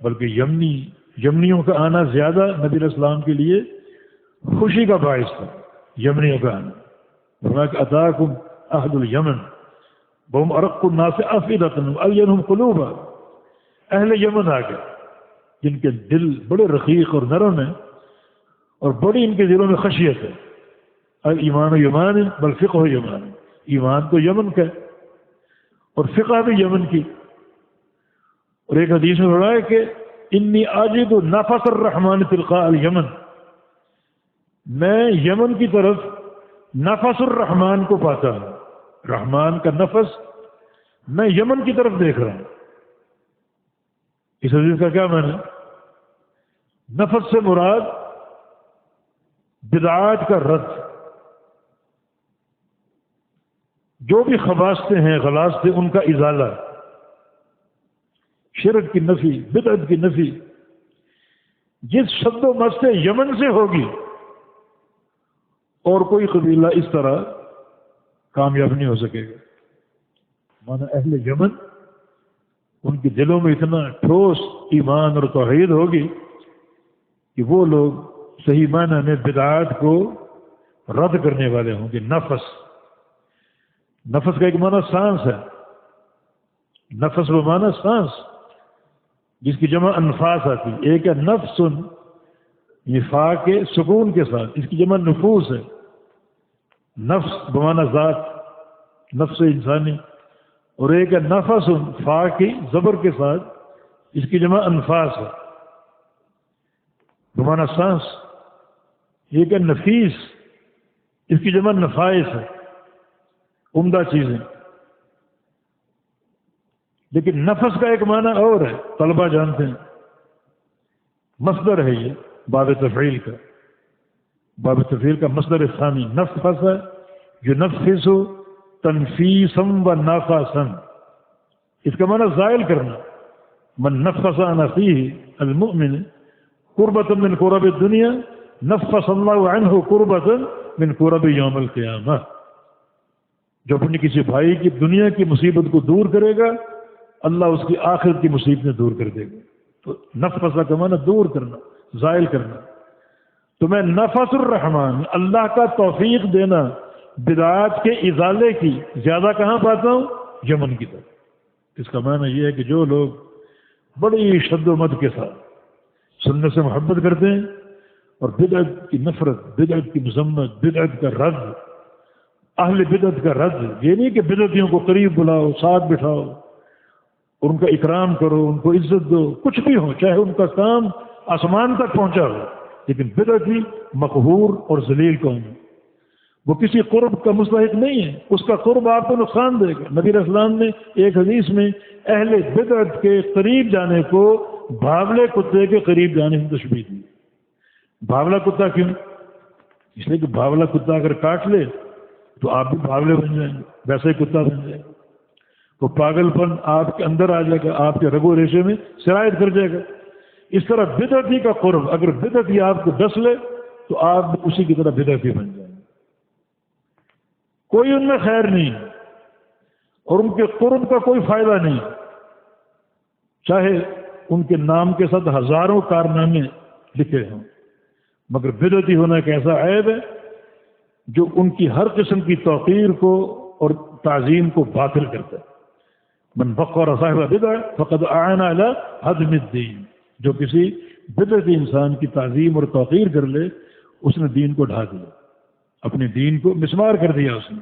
بلکہ یمنیوں کا آنا زیادہ نبی علیہ السلام کے لیے خوشی کا باعث تھا. یمنیوں کا آنا فرمایا کہ اتاکم اہل الیمن وہم ارق الناس افئدۃ والینہم قلوبا. اہل یمن آ گئے جن کے دل بڑے رقیق اور نرم ہیں اور بڑی ان کے دلوں میں خشیت ہے. ایمان یمان بل فقہ یمان. ایمان تو یمن کا ہے اور فقہ بھی یمن کی. اور ایک حدیث میں پڑھا ہے کہ انی اجد نفس الرحمن تلقاء الیمن. میں یمن کی طرف نفس الرحمن کو پاتا ہوں. رحمان کا نفس میں یمن کی طرف دیکھ رہا ہوں. اس حدیث کا کیا معنی ہے؟ نفس سے مراد بدعات کا رد. جو بھی خباثتیں ہیں غلاظتیں ان کا ازالہ، شرک کی نفی، بدعت کی نفی. جس شد و مست یمن سے ہوگی اور کوئی قبیلہ اس طرح کامیاب نہیں ہو سکے گا. مانا اہل یمن ان کے دلوں میں اتنا ٹھوس ایمان اور توحید ہوگی کہ وہ لوگ صحیح معنی میں بدعات کو رد کرنے والے ہوں گے. نفس کا ایک معنی سانس ہے. نفس وہ معنی سانس جس کی جمع انفاس آتی. ایک ہے نفس فا کے سکون کے ساتھ، اس کی جمع نفوس ہے. نفس بمعنی ذات، نفس انسانی. اور ایک ہے نفس فا کی زبر کے ساتھ، اس کی جمع انفاس ہے بمعنی سانس. ایک ہے نفیس، اس کی جمع نفائس ہے، عمدہ چیزیں. لیکن نفس کا ایک معنی اور ہے، طلبہ جانتے ہیں. مصدر ہے یہ باب تفعیل کا. باب تفعیل کا مصدر ثانی نفس ہے، جو نفس تنفیسا و نافاسا. اس کا معنی زائل کرنا. من نفس عن اخیہ المؤمن قربۃ من قرب الدنیا نفس اللہ عنہ قربۃ من قرب یوم القیامہ. جو اپنے کسی بھائی کی دنیا کی مصیبت کو دور کرے گا اللہ اس کی آخرت کی مصیبتیں دور کر دے گا. تو نفس کا معنی دور کرنا، زائل کرنا. تو میں نفس الرحمن اللہ کا توفیق دینا بدعات کے ازالے کی زیادہ کہاں پاتا ہوں؟ یمن کی طرف. اس کا معنی یہ ہے کہ جو لوگ بڑی شد و مد کے ساتھ سنت سے محبت کرتے ہیں اور بدعت کی نفرت، بدعت کی مذمت، بدعت کا رد، اہل بدعت کا رد. یہ نہیں کہ بدعتیوں کو قریب بلاؤ، ساتھ بٹھاؤ اور ان کا اکرام کرو، ان کو عزت دو، کچھ بھی ہو، چاہے ان کا کام آسمان تک پہنچا ہو، لیکن بدعتی مقہور اور ذلیل قوم ہے. وہ کسی قرب کا مستحق نہیں ہے. اس کا قرب آپ کو نقصان دے گا. نبی علیہ السلام نے ایک حدیث میں اہل بدعت کے قریب جانے کو بھاولے کتے کے قریب جانے میں تشبیہ دی. بھاولا کتا کیوں؟ اس لیے کہ بھاولا کتا اگر کاٹ لے تو آپ بھی بھاولے بن جائیں گے، ویسے ہی کتا بن جائے گا. وہ پاگل پن آپ کے اندر آ جائے گا، آپ کے رگو ریشے میں سرایت کر جائے گا. اس طرح بدعتی کا قرب اگر بدعتی آپ کو ڈس لے تو آپ بھی اسی کی طرح بدعتی بن جائیں گے. کوئی ان میں خیر نہیں اور ان کے قرب کا کوئی فائدہ نہیں، چاہے ان کے نام کے ساتھ ہزاروں کارنامے لکھے ہوں. مگر بدعتی ہونا ایک ایسا عیب ہے جو ان کی ہر قسم کی توقیر کو اور تعظیم کو باطل کرتا ہے. من وقر صاحب بدعہ فقد اعان علی ہدم الدین. جو کسی بدعتی انسان کی تعظیم اور توقیر کر لے اس نے دین کو ڈھا دیا، اپنے دین کو مسمار کر دیا اس نے.